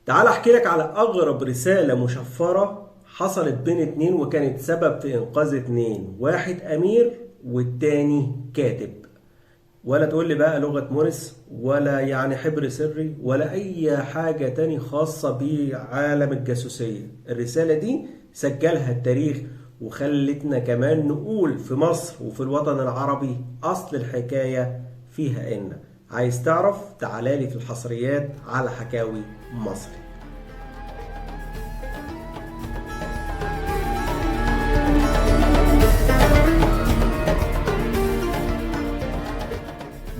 تعال احكي لك على اغرب رسالة مشفرة حصلت بين اتنين وكانت سبب في انقاذ اتنين، واحد امير والتاني كاتب. ولا تقول لي بقى لغة مورس ولا يعني حبر سري ولا اي حاجة تاني خاصة بعالم الجاسوسية. الرسالة دي سجلها التاريخ وخلتنا كمان نقول في مصر وفي الوطن العربي اصل الحكاية فيها ان. عايز تعرف؟ تعالالي في الحصريات على حكاوي مصر.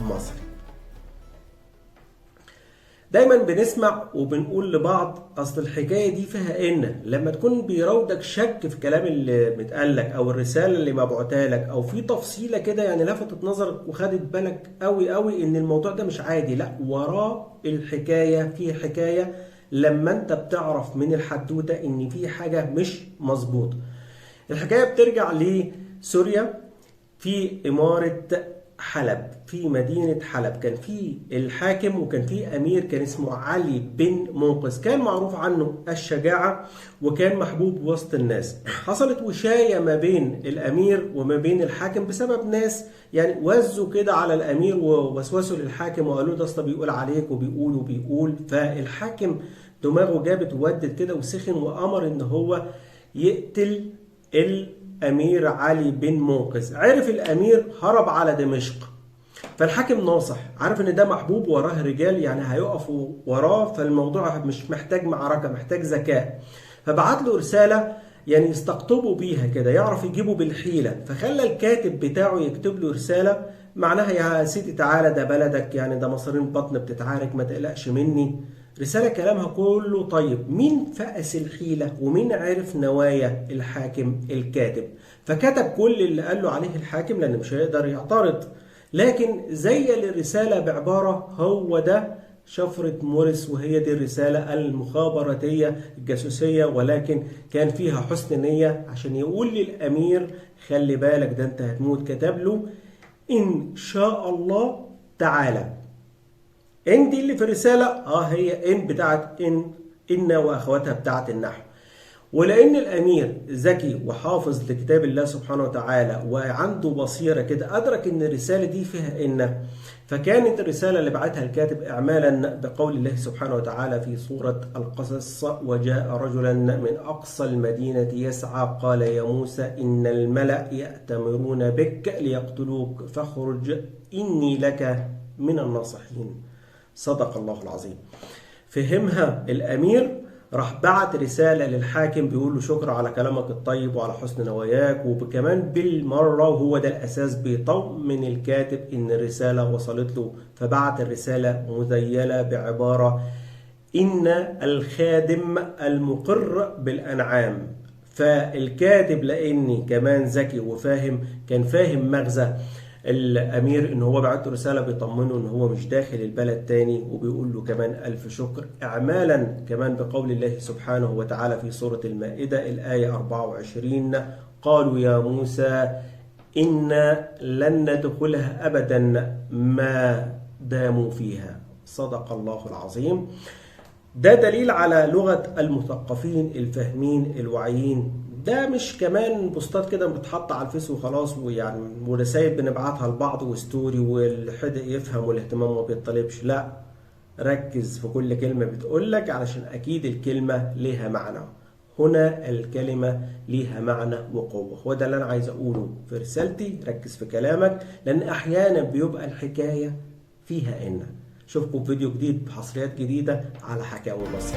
مصري. دايما بنسمع وبنقول لبعض اصل الحكايه دي فيها ان، لما تكون بيراودك شك في كلام اللي متقالك او الرساله اللي مبعوتها لك او في تفصيله كده يعني لفتت نظرك وخدت بالك قوي قوي ان الموضوع ده مش عادي، لا وراه الحكايه فيه حكايه. لما انت بتعرف من الحدوته ان في حاجه مش مظبوطه. الحكايه بترجع لسوريا، في إمارة حلب، في مدينة حلب. كان في الحاكم وكان في أمير كان اسمه علي بن منقذ، كان معروف عنه الشجاعة وكان محبوب وسط الناس. حصلت وشاية ما بين الأمير وما بين الحاكم بسبب ناس يعني وزوا كده على الأمير ووسوسوا للحاكم وقالوا ده أصلا بيقول عليك وبيقول. فالحاكم دماغه جابت وودت كده وسخن وأمر إن هو يقتل الأمير علي بن منقذ. عرف الأمير هرب على دمشق، فالحاكم ناصح، عارف ان ده محبوب وراه رجال يعني هيقفوا وراه، فالموضوع مش محتاج معركة، محتاج ذكاء. فبعت له رسالة يعني يستقطبوا بيها كده، يعرف يجيبه بالحيلة. فخلى الكاتب بتاعه يكتب له رسالة معناها يا سيدي تعالى ده بلدك، يعني ده مصارين بطن بتتعارك، ما تقلقش مني. رسالة كلامها كله طيب. مين فقس الحيلة ومين عرف نوايا الحاكم؟ الكاتب. فكتب كل اللي قال له عليه الحاكم لأنه مش هيقدر يعترض، لكن زي الرسالة بعبارة هو ده شفرة مورس، وهي دي الرسالة المخابراتية الجاسوسية، ولكن كان فيها حسن نية عشان يقول للأمير خلي بالك ده انت هتموت. كتب له إن شاء الله تعالى. إن دي اللي في الرسالة هي إن بتاعت إن وأخواتها بتاعت النحو. ولأن الأمير ذكي وحافظ لكتاب الله سبحانه وتعالى وعنده بصيرة كده، أدرك إن الرسالة دي فيها إن. فكانت الرسالة اللي بعتها الكاتب إعمالا بقول الله سبحانه وتعالى في سورة القصص وجاء رجلا من أقصى المدينة يسعى قال يا موسى إن الملأ يأتمرون بك ليقتلوك فاخرج إني لك من الناصحين. صدق الله العظيم. فهمها الأمير، راح بعت رسالة للحاكم بيقول له شكرا على كلامك الطيب وعلى حسن نواياك، وكمان بالمرة وهو ده الأساس بيطمن الكاتب إن الرسالة وصلت له. فبعت الرسالة مذيلة بعبارة إن الخادم المقر بالأنعام. فالكاتب لأني كمان ذكي وفاهم كان فاهم مغزى الأمير إن هو بعت رسالة بيطمنه إن هو مش داخل البلد تاني، وبيقول له كمان ألف شكر إعمالا كمان بقول الله سبحانه وتعالى في سورة المائدة الآية 24 قالوا يا موسى إنا لن ندخلها أبدا ما داموا فيها. صدق الله العظيم. ده دليل على لغة المثقفين الفاهمين الواعيين. ده مش كمان بوستات كده بتتحط على الفيس وخلاص، ويعني ورسائل بنبعتها لبعض وستوري والحدق يفهم والاهتمام ما بيطلبش. لا، ركز في كل كلمة بتقولك علشان أكيد الكلمة ليها معنى. هنا الكلمة ليها معنى وقوة. وده اللي أنا عايز أقوله في رسالتي. ركز في كلامك لأن أحيانا بيبقى الحكاية فيها إن. اشوفكم في فيديو جديد بحصريات جديدة على حكاوي مصر.